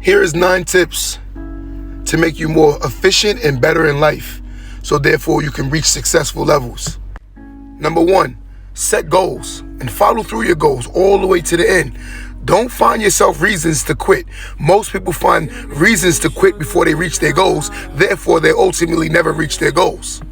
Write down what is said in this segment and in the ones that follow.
Here is 9 tips to make you more efficient and better in life, so therefore you can reach successful levels. Number 1, set goals and follow through your goals all the way to the end. Don't find yourself reasons to quit. Most people find reasons to quit before they reach their goals, therefore they ultimately never reach their goals.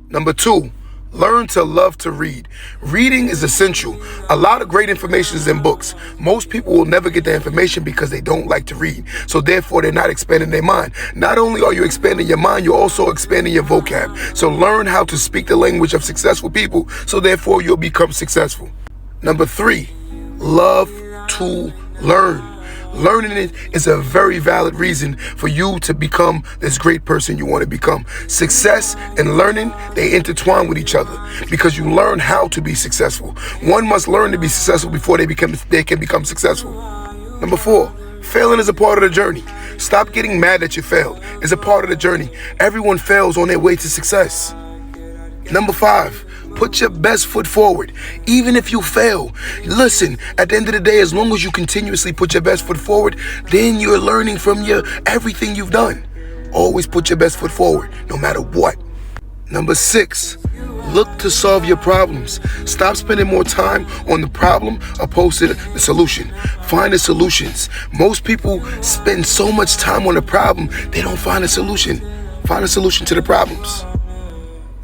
Number 2, learn to love to read. Reading is essential. A lot of great information is in books. Most people will never get the information because they don't like to read. So therefore, they're not expanding their mind. Not only are you expanding your mind, you're also expanding your vocab. So learn how to speak the language of successful people, so therefore you'll become successful. Number 3, love to learn. Learning it is a very valid reason for you to become this great person you want to become. Success and learning, they intertwine with each other because you learn how to be successful. One must learn to be successful before they can become successful. Number 4, failing is a part of the journey. Stop getting mad that you failed. It's a part of the journey. Everyone fails on their way to success. Number 5, put your best foot forward. Even if you fail, listen, at the end of the day, as long as you continuously put your best foot forward, then you're learning from everything you've done. Always put your best foot forward, no matter what. Number 6, look to solve your problems. Stop spending more time on the problem opposed to the solution. Find the solutions. Most people spend so much time on the problem, they don't find a solution. Find a solution to the problems.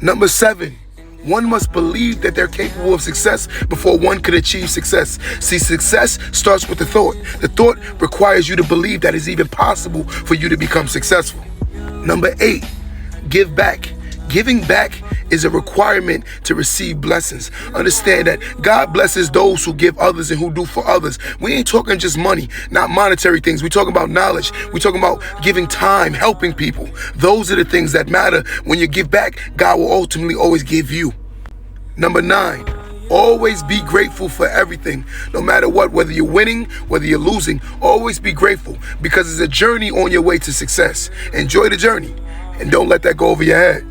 Number 7, one must believe that they're capable of success before one could achieve success. See, success starts with the thought. The thought requires you to believe that it's even possible for you to become successful. Number 8, give back. Giving back is a requirement to receive blessings. Understand that God blesses those who give others and who do for others. We ain't talking just money, not monetary things. We're talking about knowledge. We're talking about giving time, helping people. Those are the things that matter. When you give back, God will ultimately always give you. Number 9, always be grateful for everything. No matter what, whether you're winning, whether you're losing, always be grateful because it's a journey on your way to success. Enjoy the journey and don't let that go over your head.